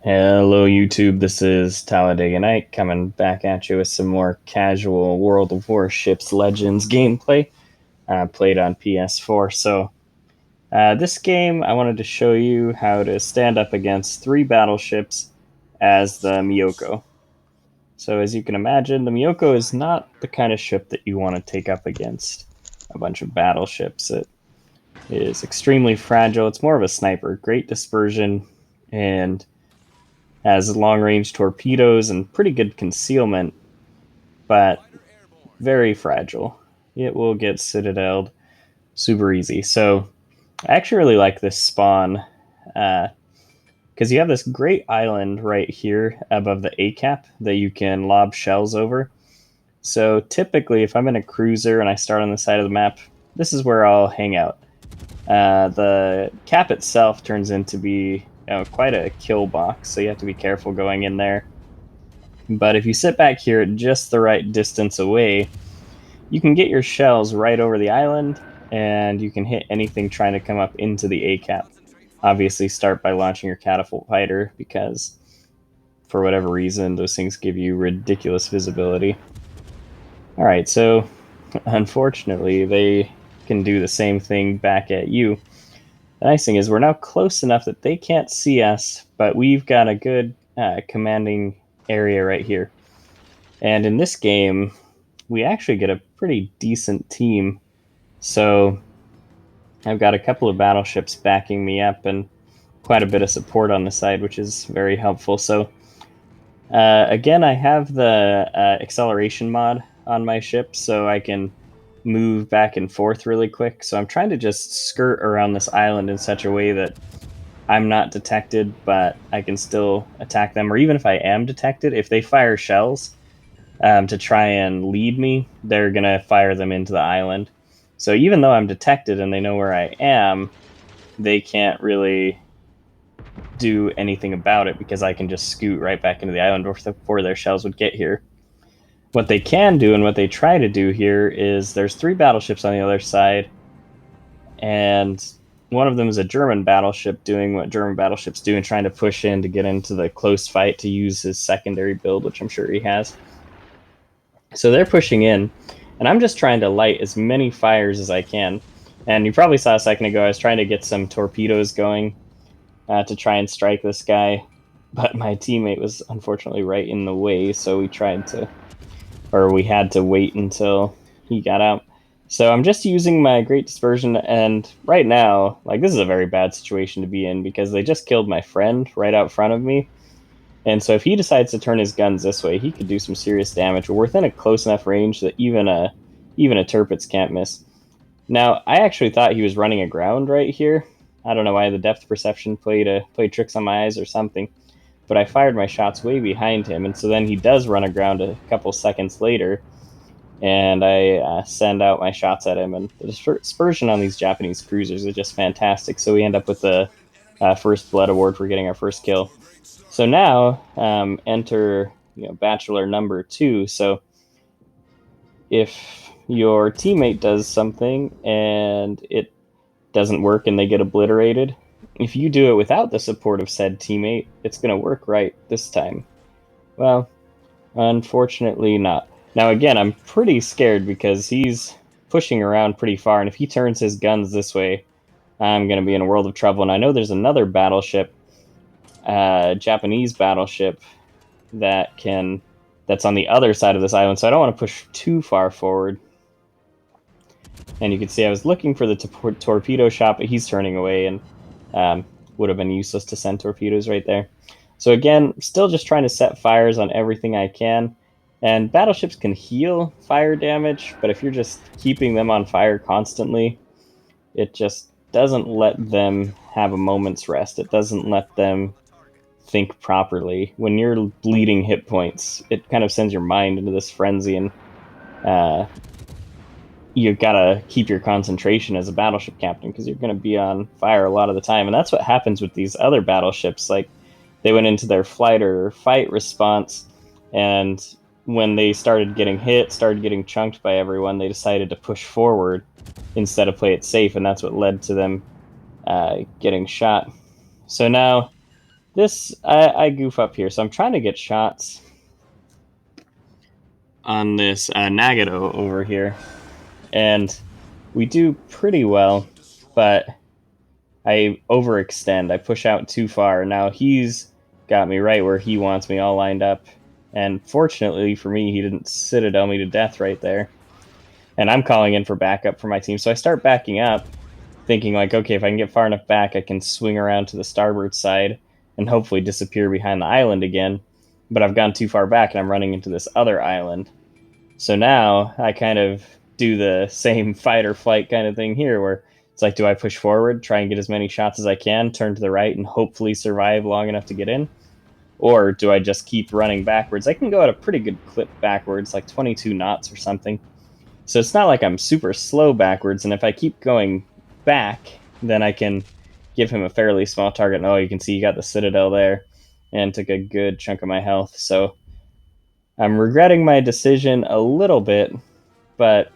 Hello YouTube, this is Talladega Night coming back at you with some more casual World of Warships Legends gameplay played on PS4. This game, I wanted to show you how to stand up against three battleships as the Myoko. So as you can imagine, the Myoko is not the kind of ship that you want to take up against a bunch of battleships. It is extremely fragile. It's more of a sniper, great dispersion, and has long range torpedoes and pretty good concealment, but very fragile. It will get citadeled super easy. So I actually really like this spawn because you have this great island right here above the A cap that you can lob shells over. So typically, if I'm in a cruiser and I start on the side of the map, this is where I'll hang out. The cap itself turns into be quite a kill box, so you have to be careful going in there. But if you sit back here at just the right distance away, you can get your shells right over the island, and you can hit anything trying to come up into the A cap. Obviously, start by launching your catapult fighter because, for whatever reason, those things give you ridiculous visibility. Alright, so unfortunately, they can do the same thing back at you. The nice thing is, we're now close enough that they can't see us, but we've got a good commanding area right here. And in this game, we actually get a pretty decent team. So I've got a couple of battleships backing me up and quite a bit of support on the side, which is very helpful. So again, I have the acceleration mod on my ship, so I can move back and forth really quick. So I'm trying to just skirt around this island in such a way that I'm not detected, but I can still attack them. Or even if I am detected, if they fire shells, to try and lead me, they're going to fire them into the island. So even though I'm detected and they know where I am, they can't really do anything about it because I can just scoot right back into the island before their shells would get here. What they can do and what they try to do here is there's three battleships on the other side, and one of them is a German battleship doing what German battleships do and trying to push in to get into the close fight to use his secondary build, which I'm sure he has. So they're pushing in, and I'm just trying to light as many fires as I can. And you probably saw a second ago, I was trying to get some torpedoes going to try and strike this guy, but my teammate was unfortunately right in the way, so we had to wait until he got out. So I'm just using my great dispersion, and right now, like, this is a very bad situation to be in because they just killed my friend right out front of me. And so if he decides to turn his guns this way, he could do some serious damage. We're within a close enough range that even a Tirpitz can't miss. Now, I actually thought he was running aground right here. I don't know why the depth perception played tricks on my eyes or something. But I fired my shots way behind him, and so then he does run aground a couple seconds later, and I send out my shots at him. And the dispersion on these Japanese cruisers is just fantastic. So we end up with the first blood award for getting our first kill. So now enter bachelor number 2. So if your teammate does something and it doesn't work and they get obliterated, if you do it without the support of said teammate, it's going to work right this time. Well, unfortunately not. Now again, I'm pretty scared because he's pushing around pretty far, and if he turns his guns this way, I'm going to be in a world of trouble. And I know there's another battleship, Japanese battleship, that's on the other side of this island, so I don't want to push too far forward. And you can see I was looking for the torpedo shot, but he's turning away, and would have been useless to send torpedoes right there. So again, still just trying to set fires on everything I can. And battleships can heal fire damage, but if you're just keeping them on fire constantly, it just doesn't let them have a moment's rest. It doesn't let them think properly. When you're bleeding hit points, it kind of sends your mind into this frenzy, and you've got to keep your concentration as a battleship captain because you're going to be on fire a lot of the time. And that's what happens with these other battleships. Like, they went into their flight or fight response, and when they started getting hit, started getting chunked by everyone, they decided to push forward instead of play it safe, and that's what led to them getting shot. So now I goof up here, so I'm trying to get shots on this Nagato over here, and we do pretty well, but I overextend. I push out too far. Now he's got me right where he wants me all lined up, and fortunately for me, he didn't citadel me to death right there. And I'm calling in for backup for my team, so I start backing up, thinking like, okay, if I can get far enough back, I can swing around to the starboard side and hopefully disappear behind the island again. But I've gone too far back and I'm running into this other island. So now I kind of do the same fight or flight kind of thing here where it's like, do I push forward, try and get as many shots as I can, turn to the right, and hopefully survive long enough to get in? Or do I just keep running backwards? I can go at a pretty good clip backwards, like 22 knots or something. So it's not like I'm super slow backwards, and if I keep going back, then I can give him a fairly small target. And oh, you can see you got the citadel there and took a good chunk of my health. So I'm regretting my decision a little bit, but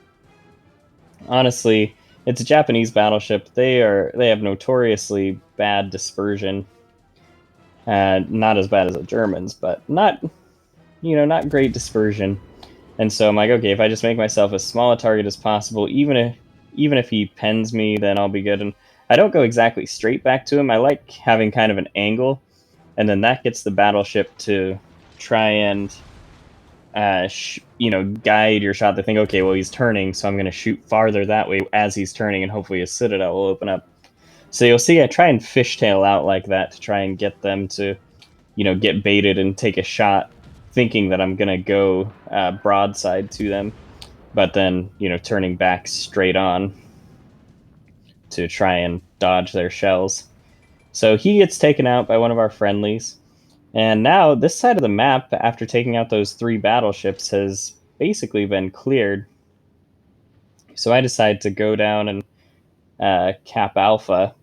honestly, it's a Japanese battleship. They have notoriously bad dispersion. Not as bad as the Germans, but not great dispersion. And so I'm like, okay, if I just make myself as small a target as possible, even if he pens me, then I'll be good. And I don't go exactly straight back to him. I like having kind of an angle, and then that gets the battleship to try and guide your shot. They think, okay, well, he's turning, so I'm going to shoot farther that way as he's turning, and hopefully his citadel will open up. So you'll see I try and fishtail out like that to try and get them to, get baited and take a shot, thinking that I'm going to go broadside to them, but then, turning back straight on to try and dodge their shells. So he gets taken out by one of our friendlies. And now this side of the map, after taking out those 3 battleships, has basically been cleared. So I decide to go down and cap Alpha,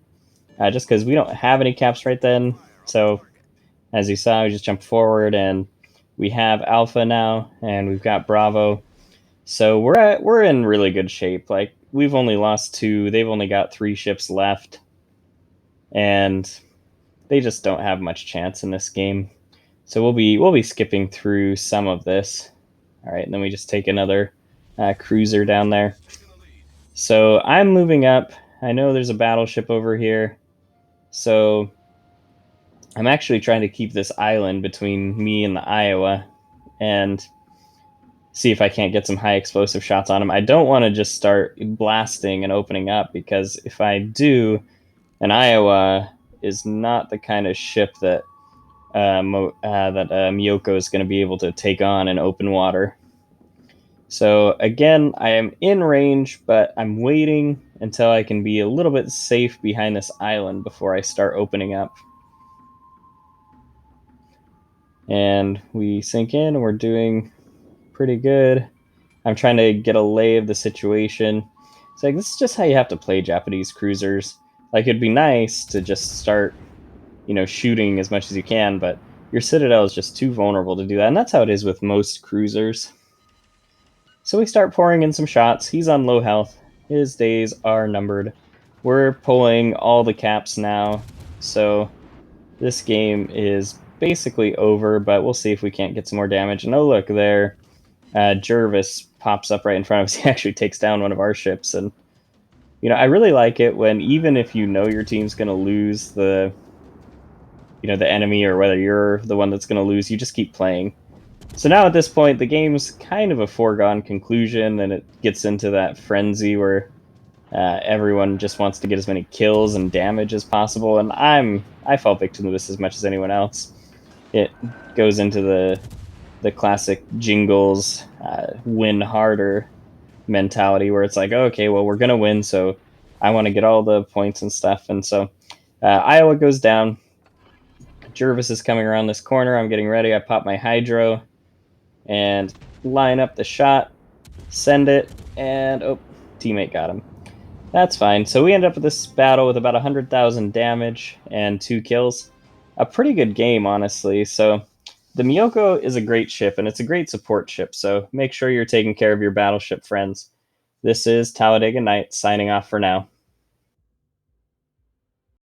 just because we don't have any caps right then. So as you saw, we just jumped forward and we have Alpha now, and we've got Bravo. So we're in really good shape. Like, we've only lost 2, they've only got 3 ships left, and they just don't have much chance in this game. So we'll be skipping through some of this. All right, and then we just take another cruiser down there. So I'm moving up. I know there's a battleship over here. So I'm actually trying to keep this island between me and the Iowa and see if I can't get some high explosive shots on him. I don't want to just start blasting and opening up, because if I do, an Iowa is not the kind of ship that Myoko is going to be able to take on in open water. So again, I am in range, but I'm waiting until I can be a little bit safe behind this island before I start opening up. And we sink in, and we're doing pretty good. I'm trying to get a lay of the situation. It's like, this is just how you have to play Japanese cruisers. Like, it'd be nice to just start, shooting as much as you can, but your citadel is just too vulnerable to do that, and that's how it is with most cruisers. So we start pouring in some shots. He's on low health. His days are numbered. We're pulling all the caps now, so this game is basically over, but we'll see if we can't get some more damage. And oh, look, there, Jervis pops up right in front of us. He actually takes down one of our ships, and I really like it when, even if you know your team's going to lose the enemy, or whether you're the one that's going to lose, you just keep playing. So now at this point, the game's kind of a foregone conclusion, and it gets into that frenzy where everyone just wants to get as many kills and damage as possible, and I fall victim to this as much as anyone else. It goes into the classic Jingles win harder mentality, where it's like, okay, well, we're gonna win, so I want to get all the points and stuff. And so Iowa goes down. Jervis is coming around this corner. I'm getting ready. I pop my hydro and line up the shot, send it, and oh, teammate got him. That's fine. So we end up with this battle with about 100,000 damage and 2 kills. A pretty good game, honestly. So the Myoko is a great ship, and it's a great support ship, so make sure you're taking care of your battleship friends. This is Talladega Night, signing off for now.